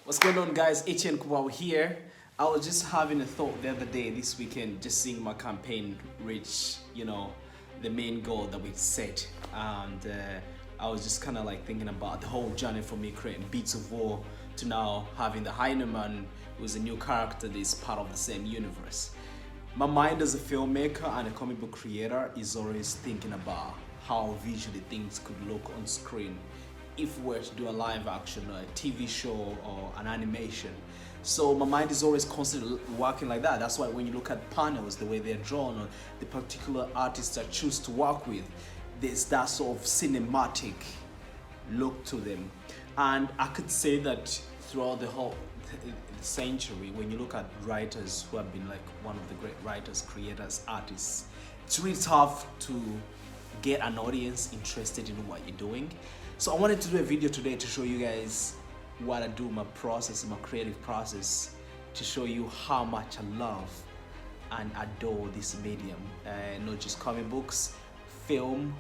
What's going on, guys? EtienneK here. I was just having a thought the other day, this weekend, just seeing my campaign reach, the main goal that we set. And I was just kind of like thinking about the whole journey for me creating Beats of War to now having the Hyena Man, who's a new character that is part of the same universe. My mind as a filmmaker and a comic book creator is always thinking about how visually things could look on screen if we were to do a live action or a TV show or an animation. So my mind is always constantly working like that. That's why when you look at panels, the way they're drawn, or the particular artists I choose to work with, there's that sort of cinematic look to them. And I could say that throughout the whole century, when you look at writers who have been like one of the great writers, creators, artists, it's really tough to get an audience interested in what you're doing. So I wanted to do a video today to show you guys what I do, my process, my creative process, to show you how much I love and adore this medium. Not just comic books, film,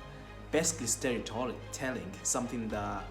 basically storytelling, something that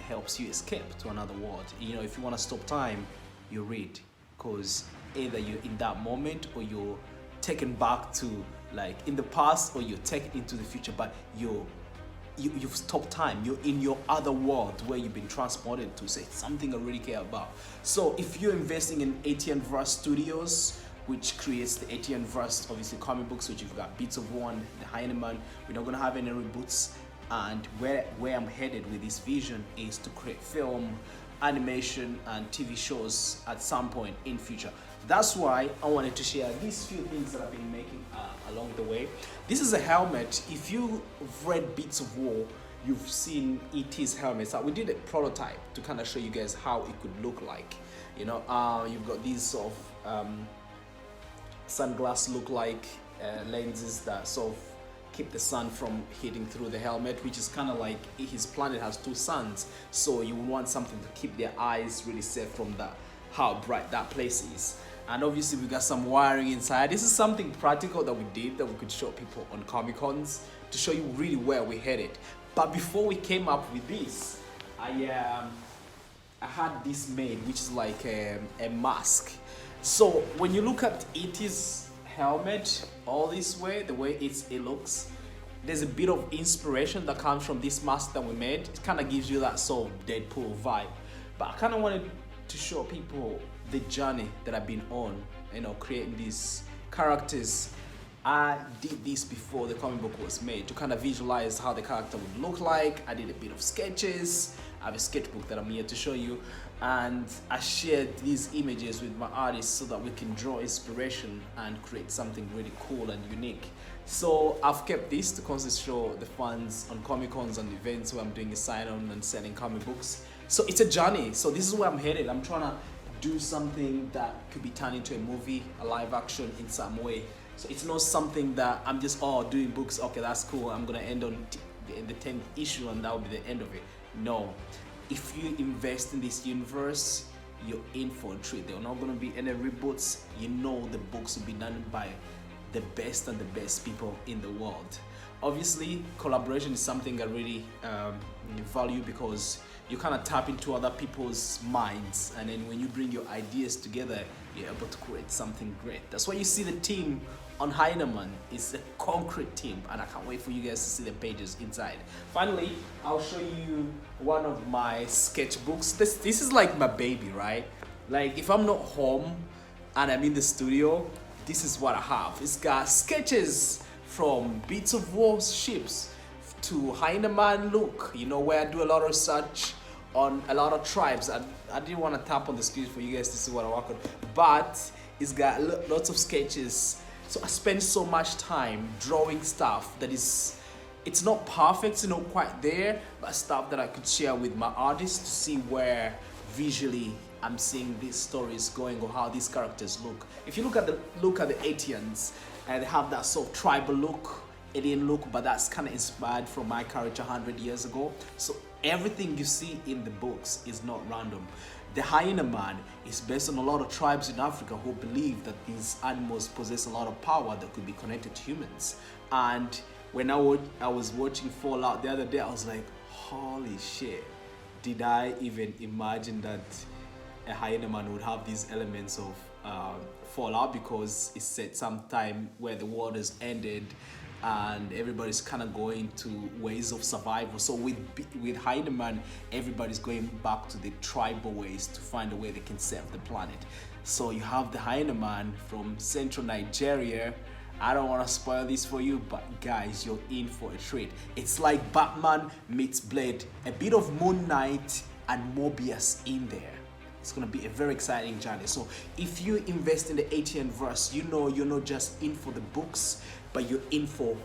helps you escape to another world. If you want to stop time, you read, because either you're in that moment or you're taken back to like in the past, or you're taken into the future, but you've stopped time. You're in your other world where you've been transported to. Say something I really care about. So if you're investing in EtienneVerse Studios, which creates the EtienneVerse, obviously comic books, which you've got Beats of War, the Hyena Man, we're not gonna have any reboots. And where I'm headed with this vision is to create film, animation, and TV shows at some point in future. That's why I wanted to share these few things that I've been making along the way. This is a helmet. If you've read Beats of War, you've seen E.T.'s helmet. So we did a prototype to kind of show you guys how it could look like. You've got these sort of sunglass look-like lenses that sort of keep the sun from hitting through the helmet, which is kind of like his planet has two suns, so you would want something to keep their eyes really safe from how bright that place is. And obviously we got some wiring inside. This is something practical that we did that we could show people on Comic Cons to show you really where we headed. But before we came up with this, I had this made, which is like a mask. So when you look at E.T.'s helmet all this way, the way it looks, there's a bit of inspiration that comes from this mask that we made. It kind of gives you that sort of Deadpool vibe. But I kind of wanted to show people the journey that I've been on, creating these characters. I did this before the comic book was made to kind of visualize how the character would look like. I did a bit of sketches. I have a sketchbook that I'm here to show you, and I shared these images with my artists so that we can draw inspiration and create something really cool and unique. So I've kept this to constantly show the fans on Comic Cons and events where I'm doing a sign-on and selling comic books. So it's a journey. So this is where I'm headed. I'm trying to do something that could be turned into a movie, a live action in some way. So it's not something that I'm just doing books. Okay, that's cool. I'm gonna end on the 10th issue and that will be the end of it. No, if you invest in this universe, you're in for a treat. There are not gonna be any reboots. The books will be done by the best and the best people in the world. Obviously, collaboration is something I really value, because you kind of tap into other people's minds, and then when you bring your ideas together, you're able to create something great. That's why you see the team on Hyena Man. It's a concrete team, and I can't wait for you guys to see the pages inside. Finally, I'll show you one of my sketchbooks. This is like my baby, right? Like if I'm not home and I'm in the studio, this is what I have. It's got sketches from Beats of War ships to Hyena Man look, where I do a lot of research on a lot of tribes. I didn't want to tap on the screen for you guys to see what I work on, but it's got lots of sketches. So I spend so much time drawing stuff that it's not perfect, it's not quite there, but stuff that I could share with my artists to see where visually I'm seeing these stories going, or how these characters look. If you look at the Etiennes, and they have that sort of tribal look, alien look, but that's kind of inspired from my character 100 years ago. So everything you see in the books is not random. The Hyena Man is based on a lot of tribes in Africa who believe that these animals possess a lot of power that could be connected to humans. And when I was watching Fallout the other day, I was like, holy shit, did I even imagine that a Hyena Man would have these elements of fallout, because it's set some time where the world has ended and everybody's kind of going to ways of survival. So with Hyena Man, everybody's going back to the tribal ways to find a way they can save the planet. So you have the Hyena Man from central Nigeria. I don't want to spoil this for you, but guys, you're in for a treat. It's like Batman meets Blade, a bit of Moon Knight and Mobius in there. It's gonna be a very exciting journey. So if you invest in the Etienne verse, you know you're not just in for the books, but you're in for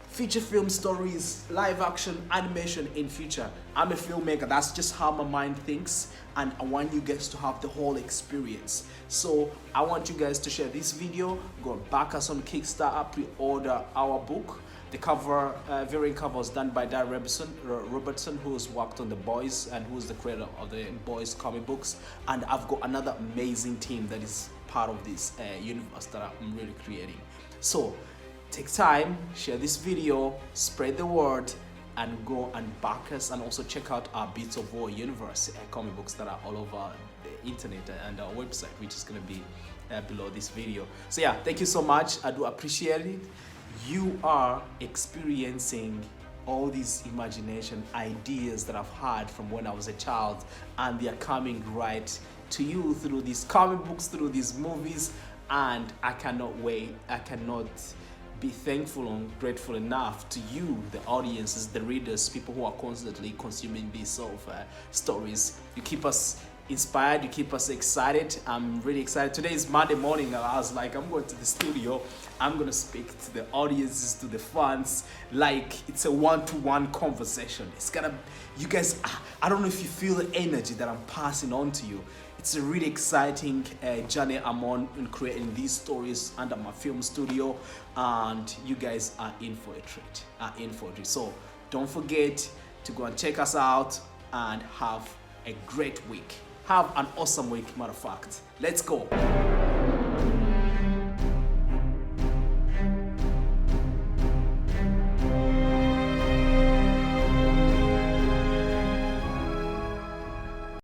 feature film stories, live action, animation in future. I'm a filmmaker, that's just how my mind thinks, and I want you guys to have the whole experience. So I want you guys to share this video, go back us on Kickstarter, pre-order our book. The cover, variant cover was done by Dir.EtienneK, who's worked on The Boys and who's the creator of the Boys comic books. And I've got another amazing team that is part of this universe that I'm really creating. So take time, share this video, spread the word, and go and back us, and also check out our Bits of War universe comic books that are all over the internet and our website, which is going to be below this video. So yeah, thank you so much. I do appreciate it. You are experiencing all these imagination ideas that I've had from when I was a child, and they are coming right to you through these comic books, through these movies, and I cannot wait. I cannot be thankful and grateful enough to you, the audiences, the readers, people who are constantly consuming these sort of stories. You keep us inspired, you keep us excited. I'm really excited. Today is Monday morning, and I was like, I'm going to the studio, I'm going to speak to the audiences, to the fans, like it's a one-to-one conversation. It's gonna, you guys, I don't know if you feel the energy that I'm passing on to you. It's a really exciting journey I'm on in creating these stories under my film studio, and you guys are in for a treat, So don't forget to go and check us out and have a great week. Have an awesome week, matter of fact. Let's go.